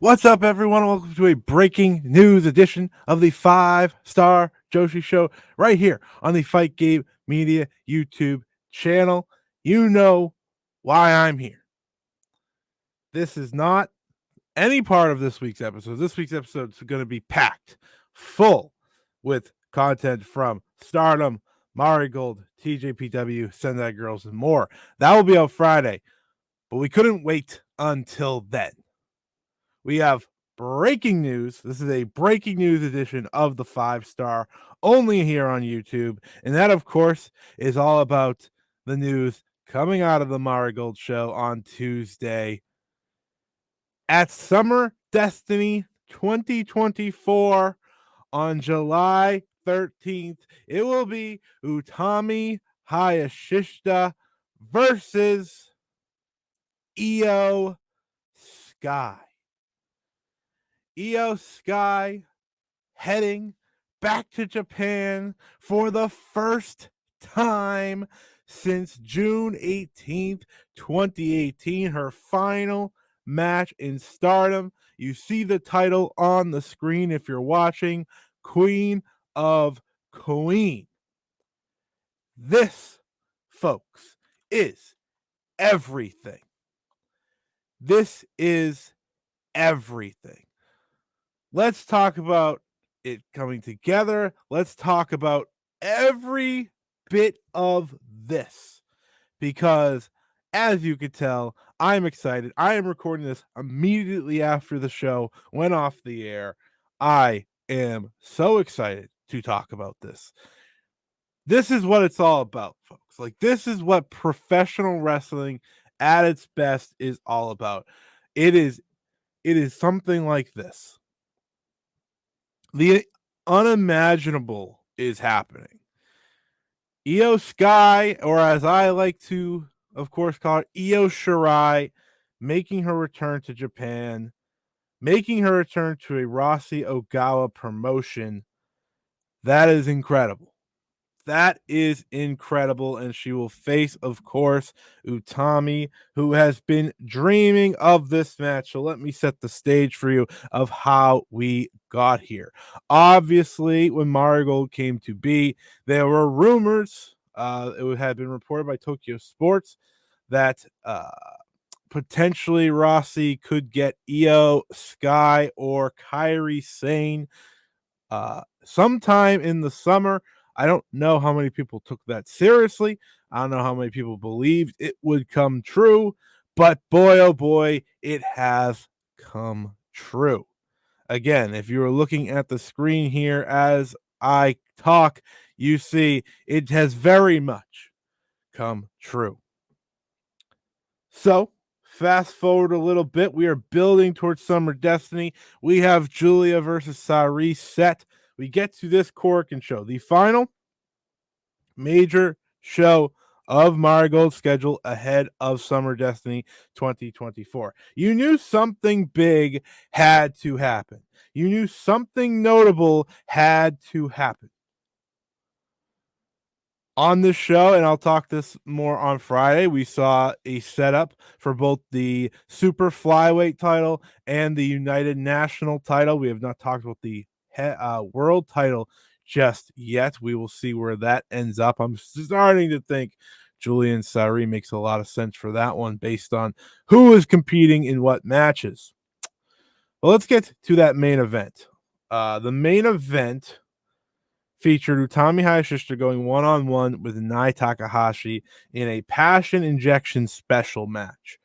What's up, everyone? Welcome to a breaking news edition of the 5-Star Joshi Show right here on the Fight Game Media YouTube channel. You know why I'm here. This is not any part of this week's episode. This week's episode is going to be packed full with content from Stardom, Marigold, TJPW, Sendai Girls, and more. That will be out Friday, but we couldn't wait until then. We have breaking news. This is a breaking news edition of the 5-Star, only here on YouTube. And that, of course, is all about the news coming out of the Marigold show on Tuesday. At Summer Destiny 2024 on July 13th, it will be Utami Hayashishita versus Io Sky. Io Sky heading back to Japan for the first time since June 18th, 2018, her final match in Stardom. You see the title on the screen if you're watching, Queen of Queen. This, folks, is everything. This is everything. Let's talk about it coming together. Let's talk about every bit of this because, as you could tell, I'm excited. I am recording this immediately after the show went off the air. I am so excited to talk about this. This is what it's all about, folks. Like, this is what professional wrestling at its best is all about. It is something like this. The unimaginable is happening. Io Sky, or as I like to, of course, call it, Io Shirai, making her return to Japan, making her return to a Rossi Ogawa promotion. That is incredible. That is incredible. And she will face, of course, Utami, who has been dreaming of this match. So let me set the stage for you of how we got here. Obviously, when Marigold came to be, there were rumors. It had been reported by Tokyo Sports that potentially Rossi could get Io Sky or Kairi Sane sometime in the summer. I don't know how many people took that seriously. I don't know how many people believed it would come true, but boy, oh boy, it has come true. Again, if you are looking at the screen here as I talk, you see it has very much come true. So, fast forward a little bit. We are building towards Summer Destiny. We have Julia versus Sari set. We get to this Korakuen show, the final major show of Marigold's schedule ahead of Summer Destiny 2024. You knew something big had to happen. You knew something notable had to happen. On this show, and I'll talk this more on Friday, we saw a setup for both the Super Flyweight title and the United National title. We have not talked about the world title just yet. We will see where that ends up. I'm starting to think Julian Sari makes a lot of sense for that one based on who is competing in what matches. Well, let's get to that main event. The main event featured Utami Hayashishita going one-on-one with Nai Takahashi in a passion injection special match.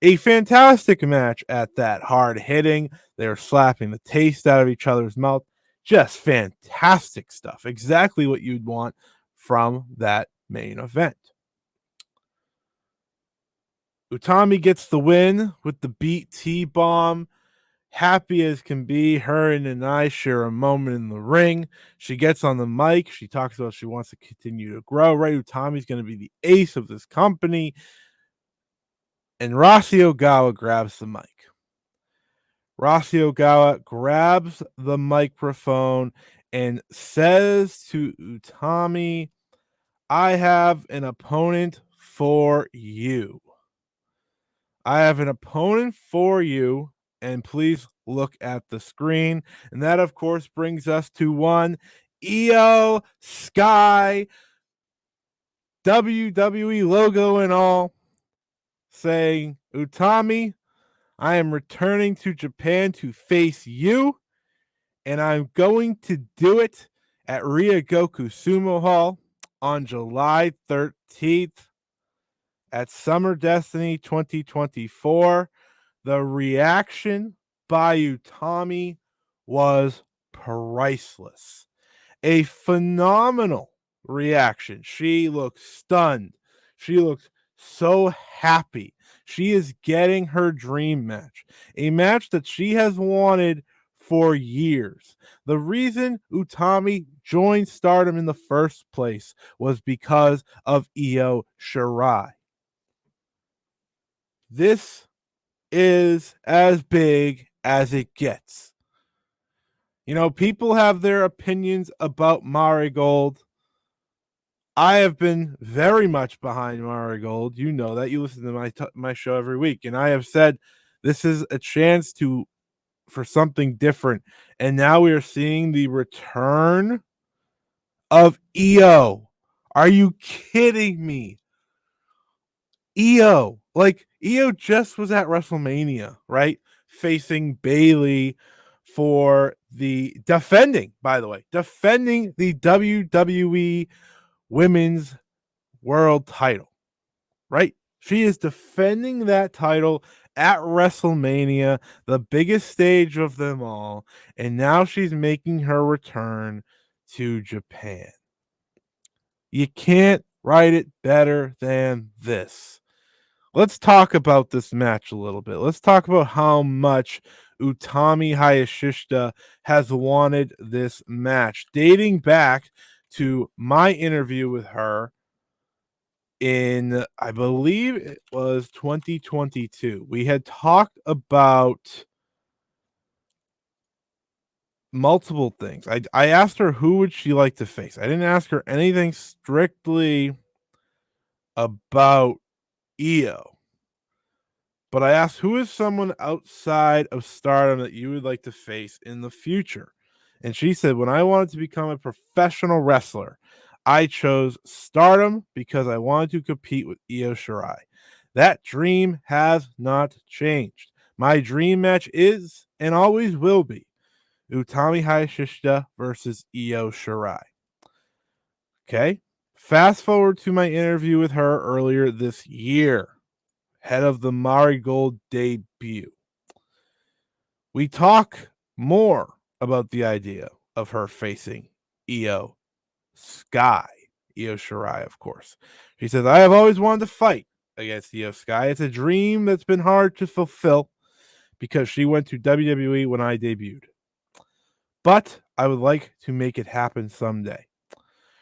A fantastic match at that, hard hitting. They were slapping the taste out of each other's mouth. Just fantastic stuff. Exactly what you'd want from that main event. Utami gets the win with the beat T-bomb. Happy as can be, her and Nai share a moment in the ring. She gets on the mic. She talks about she wants to continue to grow. Right, Utami's going to be the ace of this company. And Rossi Ogawa grabs the mic. Rossi Ogawa grabs the microphone and says to Utami, I have an opponent for you. I have an opponent for you, And please look at the screen. And that, of course, brings us to one Io Sky, WWE logo and all, saying, Utami, I am returning to Japan to face you, and I'm going to do it at Ryogoku Sumo Hall on July 13th at Summer Destiny 2024. The reaction by Utami was priceless. A phenomenal reaction. She looks stunned. She looks so happy. She is getting her dream match, a match that she has wanted for years. The reason Utami joined Stardom in the first place was because of Io Shirai. This is as big as it gets. You know, people have their opinions about Marigold. I have been very much behind Marigold. You know that. You listen to my show every week, and I have said this is a chance for something different. And now we are seeing the return of Io. Are you kidding me? Io, like Io just was at WrestleMania, right? Facing Bailey for the defending the WWE Women's World title, right? She is defending that title at WrestleMania, the biggest stage of them all, and now she's making her return to Japan. You can't write it better than this. Let's talk about this match a little bit. Let's talk about how much Utami Hayashishita has wanted this match, dating back to my interview with her in, I believe it was 2022. We had talked about multiple things. I asked her who would she like to face. I didn't ask her anything strictly about Io. But I asked, who is someone outside of Stardom that you would like to face in the future? And she said, when I wanted to become a professional wrestler, I chose Stardom because I wanted to compete with Io Shirai. That dream has not changed. My dream match is and always will be Utami Hayashishita versus Io Shirai. Okay. Fast forward to my interview with her earlier this year, head of the Marigold debut. We talk more about the idea of her facing Io Sky, Io Shirai, of course. She says, I have always wanted to fight against Io Sky. It's a dream that's been hard to fulfill because she went to WWE when I debuted. But I would like to make it happen someday.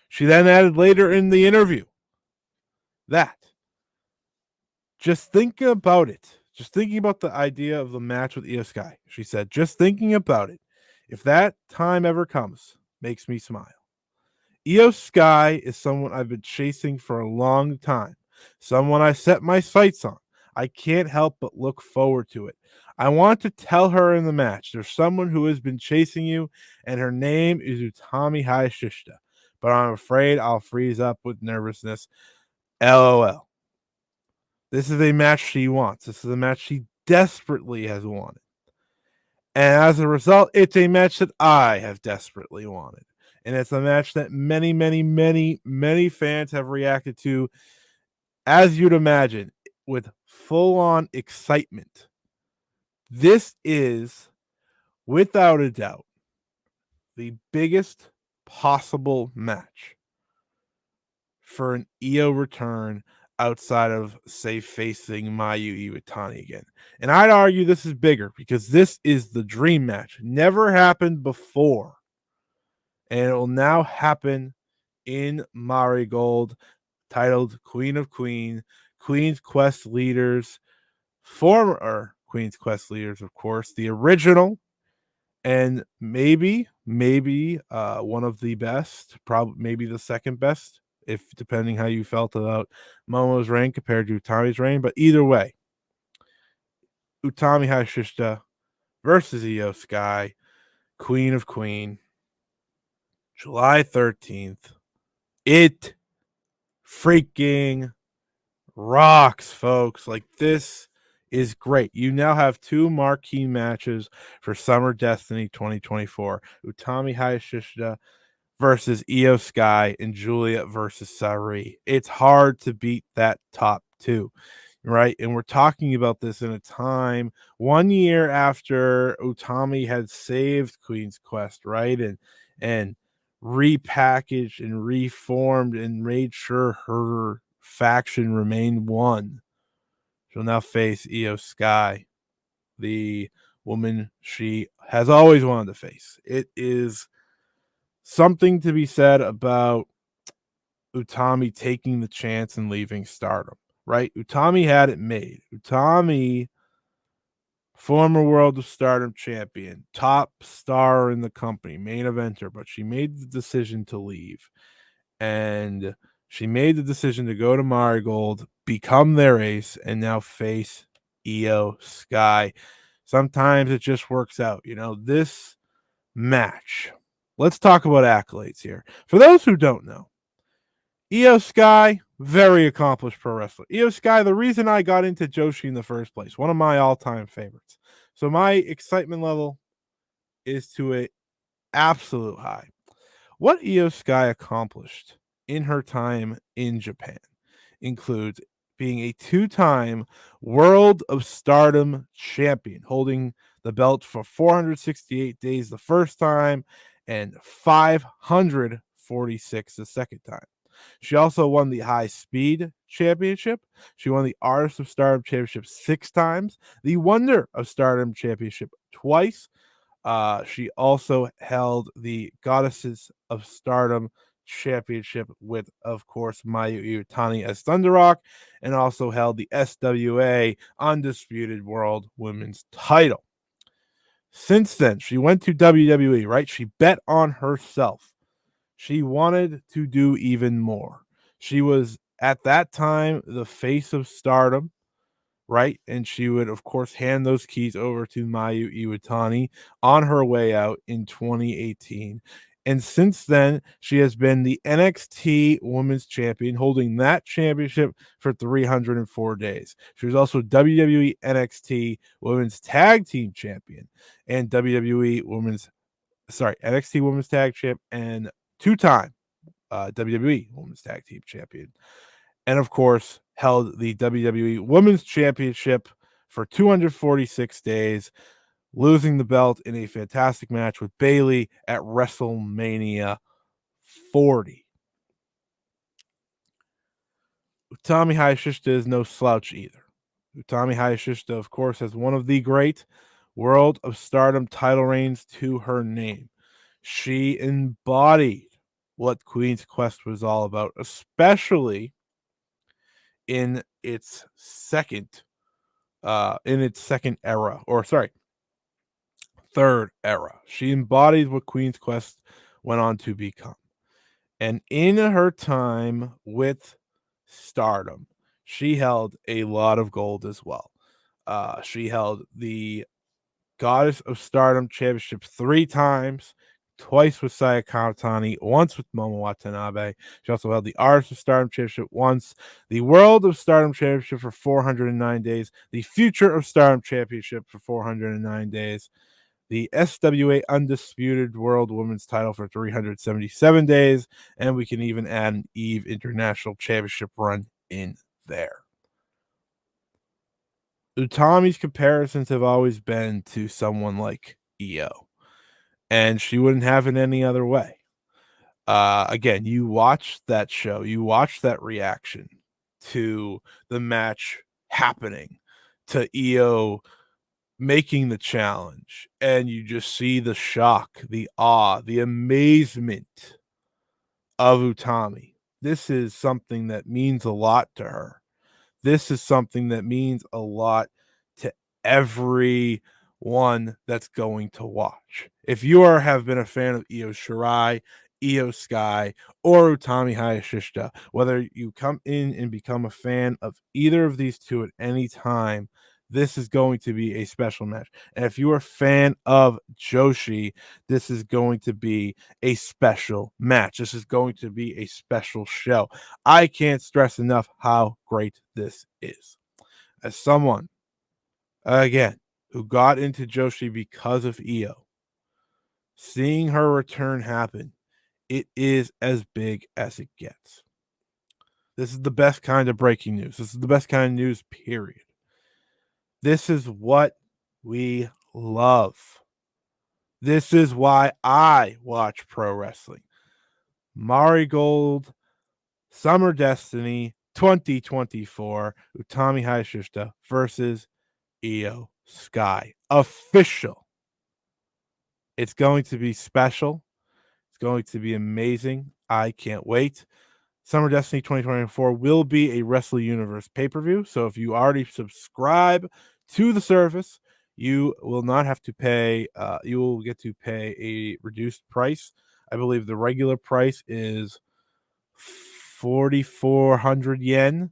She then added later in the interview that just thinking about it, just thinking about the idea of the match with Io Sky, she said, just thinking about it, if that time ever comes, makes me smile. Io Sky is someone I've been chasing for a long time, someone I set my sights on. I can't help but look forward to it. I want to tell her in the match, there's someone who has been chasing you, and her name is Utami Hayashishita. But I'm afraid I'll freeze up with nervousness. LOL. This is a match she wants. This is a match she desperately has wanted. And as a result, it's a match that I have desperately wanted. And it's a match that many, many, many, many fans have reacted to, as you'd imagine, with full on excitement. This is, without a doubt, the biggest possible match for an Io return outside of, say, facing Mayu Iwatani again. And I'd argue this is bigger because this is the dream match. Never happened before. And it will now happen in Marigold, titled Queen of Queen's Quest Leaders, former Queen's Quest Leaders, of course, the original, and maybe one of the best, probably maybe the second best, if depending how you felt about Momo's reign compared to Utami's reign. But either way, Utami Hayashishita versus Io Sky, Queen of Queen, July 13th. It freaking rocks, folks. Like, this is great. You now have two marquee matches for Summer Destiny 2024. Utami Hayashishita versus Io Sky and Julia versus Sari. It's hard to beat that top two, right? And we're talking about this in a time 1 year after Utami had saved Queen's Quest, right? And repackaged and reformed and made sure her faction remained one. She'll now face Io Sky, the woman she has always wanted to face. It is something to be said about Utami taking the chance and leaving Stardom, right? Utami had it made. Utami, former World of Stardom champion, top star in the company, main eventer, but she made the decision to leave. And she made the decision to go to Marigold, become their ace, and now face Io Sky. Sometimes it just works out. This match. Let's talk about accolades here. For those who don't know, Io Sky, very accomplished pro wrestler. Io Sky, the reason I got into Joshi in the first place, one of my all-time favorites. So my excitement level is to an absolute high. What Io Sky accomplished in her time in Japan includes being a two-time World of Stardom champion, holding the belt for 468 days the first time and 546 the second time. She also won the High Speed Championship. She won the Artist of Stardom Championship 6 times, the Wonder of Stardom Championship twice. She also held the Goddesses of Stardom Championship with, of course, Mayu Iwatani as Thunder Rock, and also held the SWA Undisputed World Women's title. Since then, she went to WWE, right? She bet on herself. She wanted to do even more. She was, at that time, the face of Stardom, right? And she would, of course, hand those keys over to Mayu Iwatani on her way out in 2018. And since then, she has been the NXT Women's Champion, holding that championship for 304 days. She was also WWE NXT Women's Tag Team Champion and NXT Women's Tag Champ and two-time WWE Women's Tag Team Champion. And of course, held the WWE Women's Championship for 246 days, losing the belt in a fantastic match with Bayley at WrestleMania 40. Utami Hayashishita is no slouch either. Utami Hayashishita, of course, has one of the great World of Stardom title reigns to her name. She embodied what Queen's Quest was all about, especially in its second era, or sorry, third era. She embodied what Queen's Quest went on to become. And in her time with Stardom, she held a lot of gold as well. She held the Goddess of Stardom Championship 3 times, twice with Saya Kamatani, once with Momo Watanabe. She also held the Artist of Stardom Championship once, the World of Stardom Championship for 409 days, the Future of Stardom Championship for 409 days, the SWA Undisputed World Women's title for 377 days, and we can even add an Eve International Championship run in there. Utami's comparisons have always been to someone like Io, and she wouldn't have it any other way. Again, you watch that show, you watch that reaction to the match happening, to Io making the challenge, and you just see the shock, the awe, the amazement of Utami. This is something that means a lot to her. This is something that means a lot to everyone that's going to watch. If you have been a fan of Io Shirai, Io Sky, or Utami Hayashishita, whether you come in and become a fan of either of these two at any time, This is going to be a special match. And if you're a fan of Joshi, this is going to be a special match. This is going to be a special show. I can't stress enough how great this is. As someone, again, who got into Joshi because of Io, seeing her return happen, it is as big as it gets. This is the best kind of breaking news. This is the best kind of news, period. This is what we love. This is why I watch pro wrestling. Marigold Summer Destiny 2024, Utami Hayashishita versus Io Sky. Official. It's going to be special. It's going to be amazing. I can't wait. Summer Destiny 2024 will be a Wrestle Universe pay-per-view. So if you already subscribe to the service, you will not have to pay. You will get to pay a reduced price. I believe the regular price is 4,400 yen.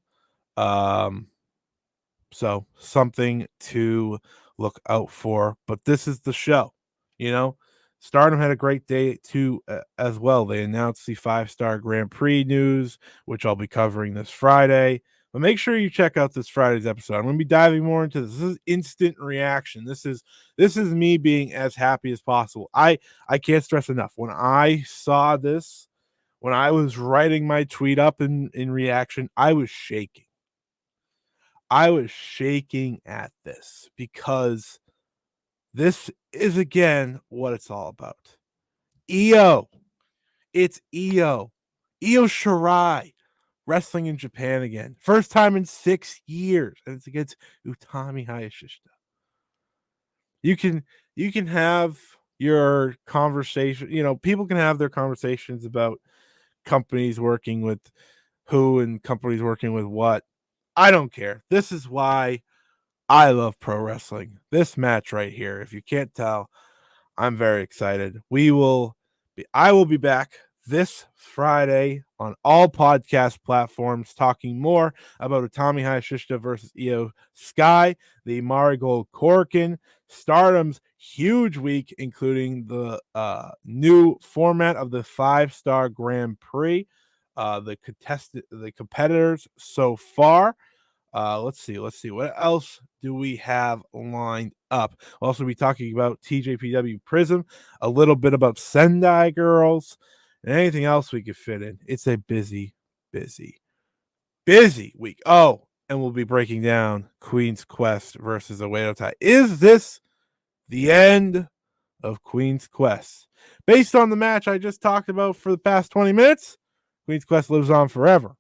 So something to look out for. But this is the show. You know, Stardom had a great day too as well. They announced the 5-star Grand Prix news, which I'll be covering this Friday. But make sure you check out this Friday's episode. I'm going to be diving more into this. This is instant reaction. This is me being as happy as possible. I can't stress enough. When I saw this, when I was writing my tweet up in reaction, I was shaking. I was shaking at this because this is again what it's all about. Io. It's Io. Io Shirai wrestling in Japan again. First time in 6 years. And it's against Utami Hayashishita. You can have your conversation, people can have their conversations about companies working with who and companies working with what. I don't care. This is why I love pro wrestling. This match right here, if you can't tell, I'm very excited. I will be back this Friday on all podcast platforms talking more about Utami Hayashishita versus Io Sky, the Marigold Corkin, Stardom's huge week, including the new format of the 5-star Grand Prix, the competitors so far. Let's see what else do we have lined up. We'll also be talking about TJPW Prism, a little bit about Sendai Girls, and anything else we could fit in. It's a busy week. Oh, and we'll be breaking down Queen's Quest versus Oedo Tai. Is this the end of Queen's Quest? Based on the match I just talked about for the past 20 minutes, Queen's Quest lives on forever,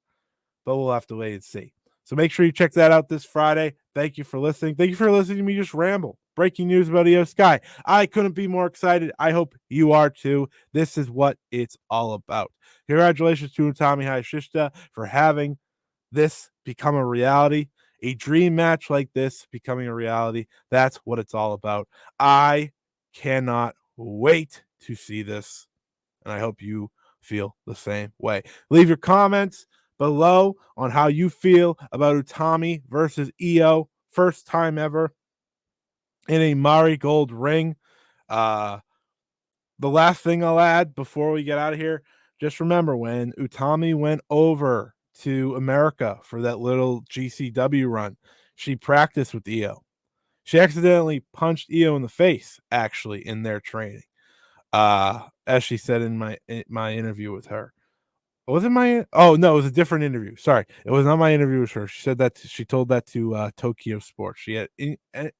but we'll have to wait and see. So make sure you check that out this Friday. Thank you for listening. Thank you for listening to me just ramble. Breaking news about Io Sky. I couldn't be more excited. I hope you are too. This is what it's all about. Congratulations to Utami Hayashishita for having this become a reality. A dream match like this becoming a reality. That's what it's all about. I cannot wait to see this, and I hope you feel the same way. Leave your comments below on how you feel about Utami versus Io. First time ever in a Marigold ring. The last thing I'll add before we get out of here, just remember when Utami went over to America for that little GCW run, she practiced with Io. She accidentally punched Io in the face, actually, in their training. As she said in my interview with her. Was it my? Oh no, it was a different interview. Sorry, it was not my interview with her. She said that she told that to Tokyo Sports. She had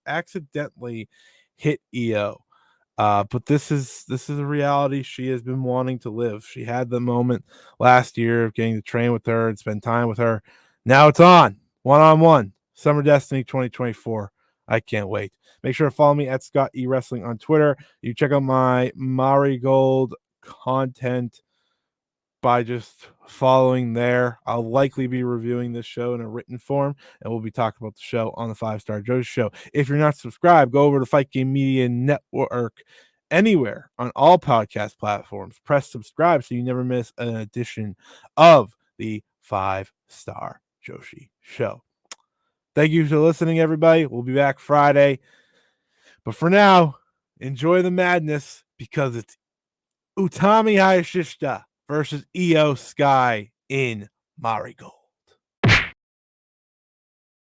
accidentally hit Io, but this is a reality she has been wanting to live. She had the moment last year of getting to train with her and spend time with her. Now it's on 1-on-1 Summer Destiny 2024. I can't wait. Make sure to follow me at Scott E Wrestling on Twitter. You check out my Marigold content by just following there. I'll likely be reviewing this show in a written form, and we'll be talking about the show on the 5-Star Joe Show. If you're not subscribed, go over to Fight Game Media Network anywhere on all podcast platforms. Press subscribe so you never miss an edition of the 5-Star Joshi Show. Thank you for listening, everybody. We'll be back Friday. But for now, enjoy the madness because it's Utami Hayashishita versus Io Sky in Marigold.